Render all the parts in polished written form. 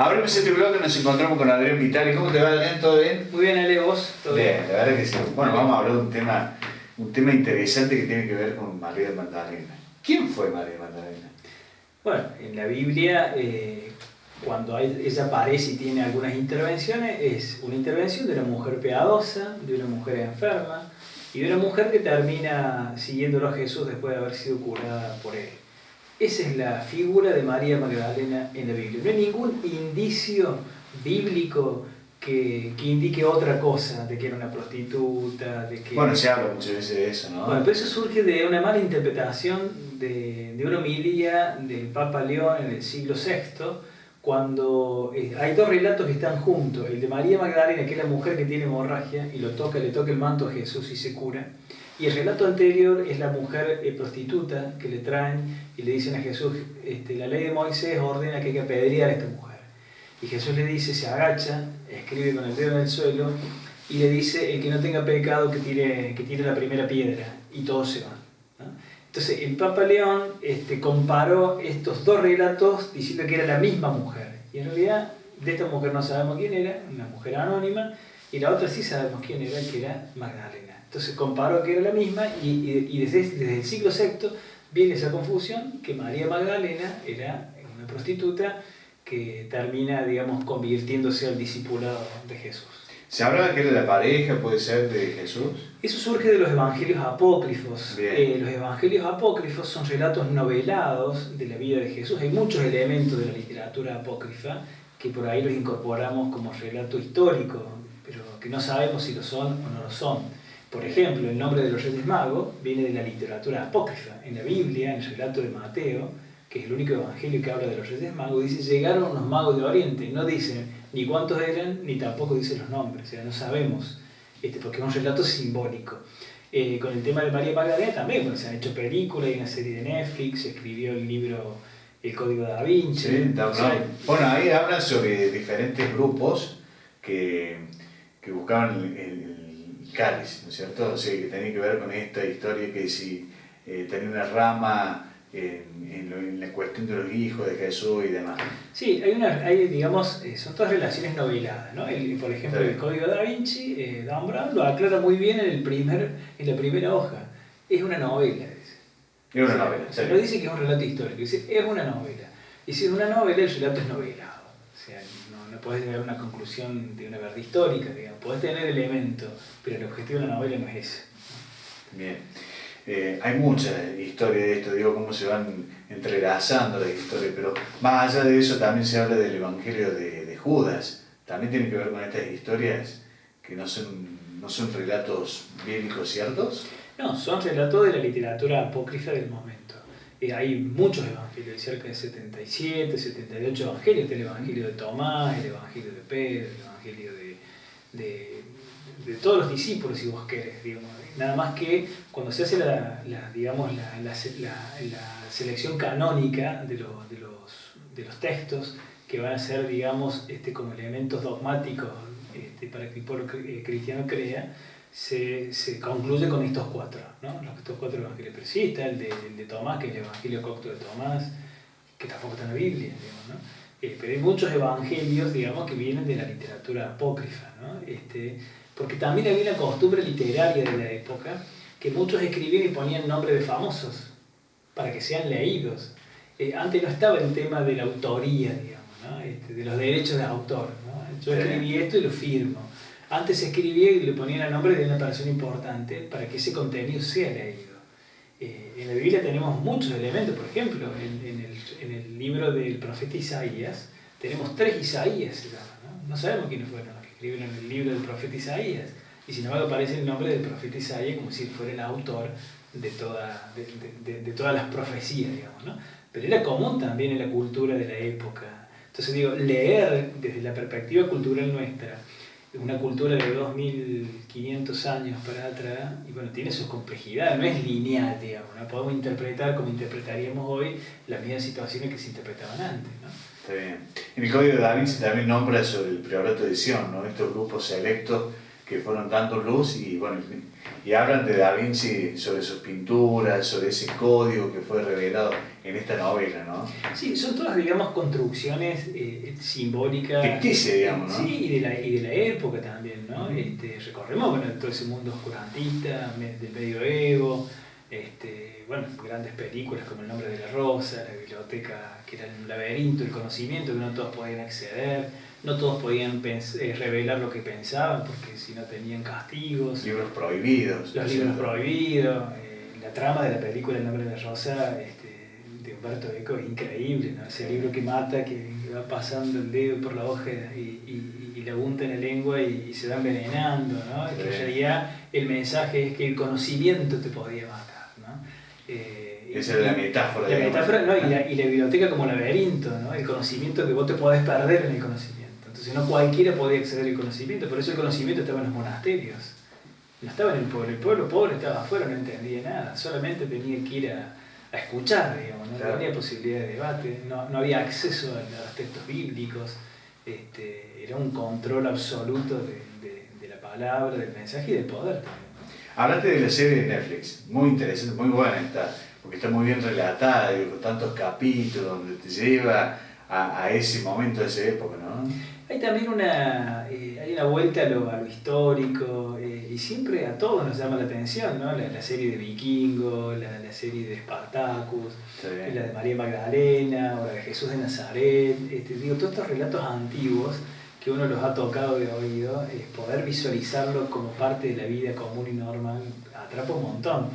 Abrimos este bloque, nos encontramos con Adrián Vitali. ¿Cómo te va, Adrián? ¿Todo bien? Muy bien, Ale, ¿vos? ¿Todo bien? La verdad que sí. Bueno, vamos a hablar de un tema interesante que tiene que ver con María Magdalena. ¿Quién fue María Magdalena? Bueno, en la Biblia, cuando ella aparece y tiene algunas intervenciones, es una intervención de una mujer piadosa, de una mujer enferma y de una mujer que termina siguiéndolo a Jesús después de haber sido curada por él. Esa es la figura de María Magdalena en la Biblia. No hay ningún indicio bíblico que indique otra cosa, de que era una prostituta, de que... Bueno, se habla muchas veces de eso, ¿no? Bueno, pero eso surge de una mala interpretación de una homilía del Papa León en el siglo VI, cuando hay dos relatos que están juntos, el de María Magdalena, que es la mujer que tiene hemorragia, y le toca el manto a Jesús y se cura, y el relato anterior es la mujer prostituta que le traen y le dicen a Jesús, la ley de Moisés ordena que hay que apedrear a esta mujer. Y Jesús le dice, se agacha, escribe con el dedo en el suelo y le dice, el que no tenga pecado que tire la primera piedra, y todos se van, ¿no? Entonces el Papa León comparó estos dos relatos diciendo que era la misma mujer, y en realidad de esta mujer no sabemos quién era, una mujer anónima, y la otra sí sabemos quién era, que era Magdalena. Entonces comparó que era la misma y desde el siglo VI viene esa confusión que María Magdalena era una prostituta que termina, digamos, convirtiéndose al discipulado de Jesús. ¿Se habla que era la pareja, puede ser, de Jesús? Eso surge de los evangelios apócrifos. Los evangelios apócrifos son relatos novelados de la vida de Jesús. Hay muchos elementos de la literatura apócrifa que por ahí los incorporamos como relato histórico, pero que no sabemos si lo son o no lo son. Por ejemplo, el nombre de los Reyes Magos viene de la literatura apócrifa. En la Biblia, en el relato de Mateo, que es el único evangelio que habla de los Reyes Magos, dice, llegaron unos magos de Oriente. No dicen ni cuántos eran, ni tampoco dicen los nombres. O sea, no sabemos, porque es un relato simbólico. Con el tema de María Magdalena también, bueno, se han hecho películas, hay una serie de Netflix, se escribió el libro El Código Da Vinci. Sí, bueno, ahí habla sobre diferentes grupos que buscaban el cáliz, ¿no es cierto? O sea, que tenía que ver con esta historia que si tenía una rama en la cuestión de los hijos de Jesús y demás. Sí, digamos, son todas relaciones noveladas, ¿no? Por ejemplo, el Código Da Vinci, Dan Brown lo aclara muy bien en la primera hoja. Es una novela, dice. Es una novela. O sea, no dice que es un relato histórico, dice es una novela. Y si es una novela, el relato es novelado. O sea, no podés llegar a una conclusión de una verdad histórica, digamos. Podés tener elementos, pero el objetivo de la novela no es ese. Bien. Hay mucha historia de esto, digo, cómo se van entrelazando las historias, pero más allá de eso también se habla del Evangelio de Judas. También tiene que ver con estas historias que no son relatos bíblicos ciertos. No, son relatos de la literatura apócrifa del momento. Hay muchos evangelios, hay cerca de 77, 78 evangelios. El evangelio de Tomás, el evangelio de Pedro, el evangelio de todos los discípulos, si vos querés, digamos. Nada más que cuando se hace la selección canónica de los textos que van a ser, digamos, como elementos dogmáticos para que el pueblo cristiano crea, se concluye con estos cuatro, ¿no? Estos cuatro evangelios. Pero sí está el de Tomás, que es el evangelio cocto de Tomás, que tampoco está en la Biblia, digamos, ¿no? Pero hay muchos evangelios, digamos, que vienen de la literatura apócrifa, ¿no? Porque también había una costumbre literaria de la época que muchos escribían y ponían nombres de famosos para que sean leídos. Antes no estaba el tema de la autoría, digamos, ¿no? De los derechos de autor, ¿no? Yo escribí esto y lo firmo. Antes se escribía y le ponían el nombre de una persona importante para que ese contenido sea leído. En la Biblia tenemos muchos elementos, por ejemplo, en el libro del profeta Isaías tenemos 3 Isaías, se llama, ¿no? No sabemos quiénes fueron los que escribieron el libro del profeta Isaías, y sin embargo aparece el nombre del profeta Isaías como si él fuera el autor de todas las profecías, digamos, ¿no? Pero era común también en la cultura de la época. Entonces digo, leer desde la perspectiva cultural nuestra, una cultura de 2500 años para atrás, y bueno, tiene sus complejidades, no es lineal, digamos, no podemos interpretar como interpretaríamos hoy las mismas situaciones que se interpretaban antes, ¿no? Está bien. En el Código de Da Vinci también nombra sobre el priorato de Sion, ¿no? Estos grupos selectos que fueron dando luz y bueno, y hablan de Da Vinci sobre sus pinturas, sobre ese código que fue revelado en esta novela, ¿no? Sí, son todas, digamos, construcciones simbólicas. Ficticia, digamos, ¿no? Sí, y de la época también, ¿no? Recorremos, bueno, todo ese mundo oscurantista del medioevo, bueno, grandes películas como El nombre de la rosa, la biblioteca que era un laberinto, el conocimiento que no todos podían acceder, no todos podían revelar lo que pensaban porque si no tenían castigos. Libros prohibidos. Los libros prohibidos, la trama de la película El nombre de la rosa de Umberto Eco es increíble, ¿no? Ese libro que mata, que va pasando el dedo por la hoja y la unta en la lengua y se va envenenando, ¿no? Sí. Que en realidad el mensaje es que el conocimiento te podía matar, ¿no? Esa es la metáfora. La metáfora, ¿no? Y la biblioteca como laberinto, ¿no? El conocimiento que vos te podés perder en el conocimiento. Entonces no cualquiera podía acceder al conocimiento, por eso el conocimiento estaba en los monasterios. No estaba en el pueblo pobre estaba afuera, no entendía nada, solamente tenía que ir a escuchar, digamos, no tenía posibilidad de debate, no había acceso a los textos bíblicos, era un control absoluto de la palabra, del mensaje y del poder también. Hablaste de la serie de Netflix, muy interesante, muy buena está, porque está muy bien relatada, digo, con tantos capítulos, donde te lleva a ese momento, a esa época, ¿no? Hay también hay una vuelta a lo histórico y siempre a todos nos llama la atención, ¿no? La serie de Vikingo, la serie de Spartacus, la de María Magdalena o la de Jesús de Nazaret, digo, todos estos relatos antiguos que uno los ha tocado de oído, poder visualizarlo como parte de la vida común y normal atrapa un montón.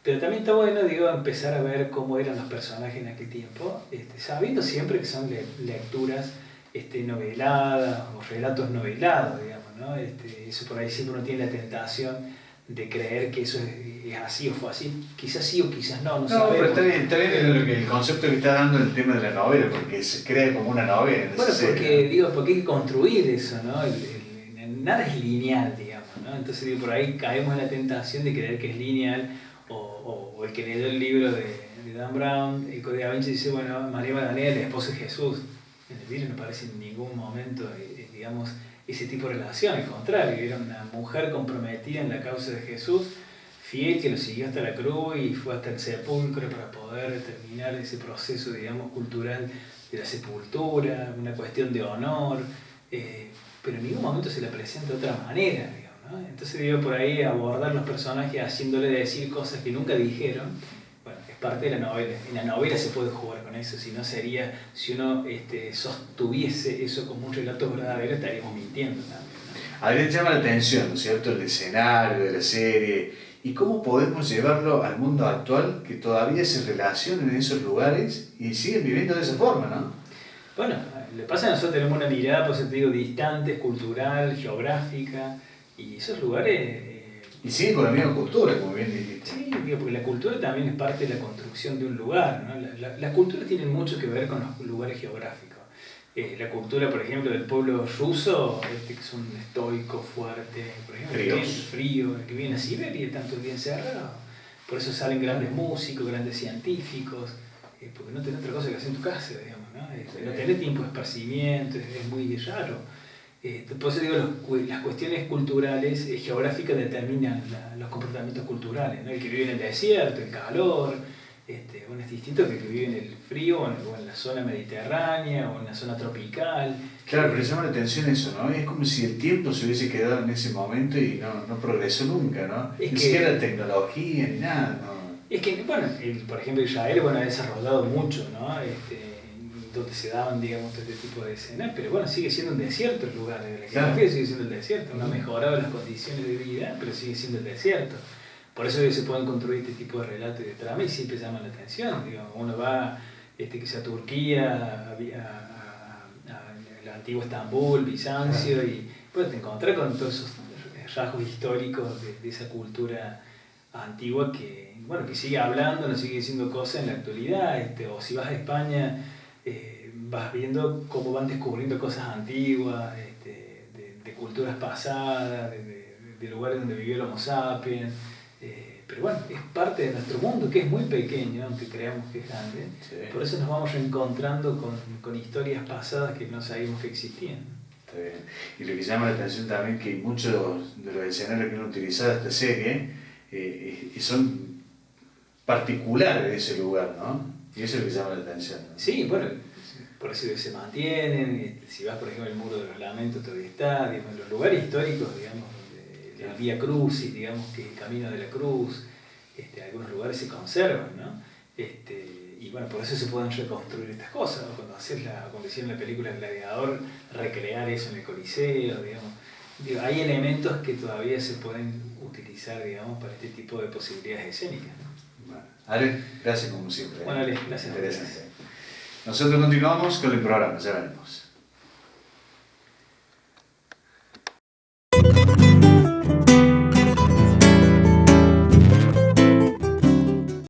Pero también está bueno, digo, empezar a ver cómo eran los personajes en aquel tiempo, sabiendo siempre que son lecturas noveladas o relatos novelados, digamos, ¿no? Eso por ahí siempre uno tiene la tentación de creer que eso es así o fue así, quizás sí o quizás no sabemos. Pero está bien el concepto que está dando el tema de la novela, porque se crea como una novela. Bueno, porque hay que construir eso, ¿no? Nada es lineal, digamos, ¿no? Entonces digo, por ahí caemos en la tentación de creer que es lineal, o el que leyó el libro de Dan Brown, el Código Da Vinci, dice, bueno, María Magdalena es la esposa de Jesús. En el libro no aparece en ningún momento, digamos, ese tipo de relación, al contrario, era una mujer comprometida en la causa de Jesús, fiel, que lo siguió hasta la cruz y fue hasta el sepulcro para poder terminar ese proceso, digamos, cultural de la sepultura, una cuestión de honor, pero en ningún momento se la presenta de otra manera, digamos, ¿no? Entonces digo, por ahí abordar los personajes haciéndole decir cosas que nunca dijeron, bueno, es parte de la novela. En la novela se puede jugar con eso, si no sería, si uno sostuviese eso como un relato verdadero, estaríamos mintiendo también, ¿no? A mí me llama la atención, ¿no es cierto?, el escenario de la serie y cómo podemos llevarlo al mundo actual, que todavía se relacionan en esos lugares y siguen viviendo de esa forma, ¿no? Bueno, le pasa a nosotros, tenemos una mirada, por eso te digo, distante, cultural, geográfica, y esos lugares... Y siguen con la misma cultura, como bien dijiste. Sí, digo, porque la cultura también es parte de la construcción de un lugar, ¿no? Las culturas tienen mucho que ver con los lugares geográficos. La cultura, por ejemplo, del pueblo ruso, que es un estoico, fuerte, por ejemplo, frío, el que viene a Siberia y tanto el día encerrado. Por eso salen grandes músicos, grandes científicos, porque no tenés otra cosa que hacer en tu casa, digamos, ¿no? No tenés tiempo de esparcimiento, es muy raro. Por eso digo, las cuestiones culturales, geográficas determinan los comportamientos culturales, ¿no? El que vive en el desierto, el calor, bueno, es distinto que el que vive en el frío o en la zona mediterránea o en la zona tropical. Claro, pero llama la atención eso, ¿no? Es como si el tiempo se hubiese quedado en ese momento y no progresó nunca, ¿no? Ni siquiera tecnología ni nada, ¿no? Es que, bueno, por ejemplo, Israel, bueno, ha desarrollado mucho, ¿no? Donde se daban, digamos, este tipo de escenas, pero bueno, sigue siendo un desierto el lugar, la geografía sigue siendo el desierto, no ha mejorado las condiciones de vida, pero sigue siendo el desierto. Por eso se pueden construir este tipo de relatos y de trama y siempre llaman la atención. Digamos, uno va quizá a Turquía, al antiguo Estambul, Bizancio, y puedes encontrar con todos esos rasgos históricos de esa cultura antigua que, bueno, que sigue hablando, nos sigue diciendo cosas en la actualidad. O si vas a España, vas viendo cómo van descubriendo cosas antiguas, de culturas pasadas, de lugares donde vivió el Homo sapiens. Pero bueno, es parte de nuestro mundo, que es muy pequeño, aunque creamos que es grande. Sí. Por eso nos vamos reencontrando con historias pasadas que no sabíamos que existían. Está bien. Y lo que llama la atención también que muchos de los escenarios que han utilizado esta serie son particulares de ese lugar, ¿no? Y eso es lo que llama la atención, ¿no? Sí, bueno, por eso se mantienen. Si vas, por ejemplo, al Muro de los Lamentos, todavía está, digamos, los lugares históricos, digamos, el Vía Crucis, digamos, que el Camino de la Cruz, algunos lugares se conservan, ¿no? Y bueno, por eso se pueden reconstruir estas cosas, ¿no? Cuando hicieron la película Gladiador, recrear eso en el Coliseo, digamos. Digo, hay elementos que todavía se pueden utilizar, digamos, para este tipo de posibilidades escénicas, ¿no? Bueno, Ale, gracias como siempre. Bueno, Ale, gracias. Interesante. Nosotros continuamos con el programa, ya veremos.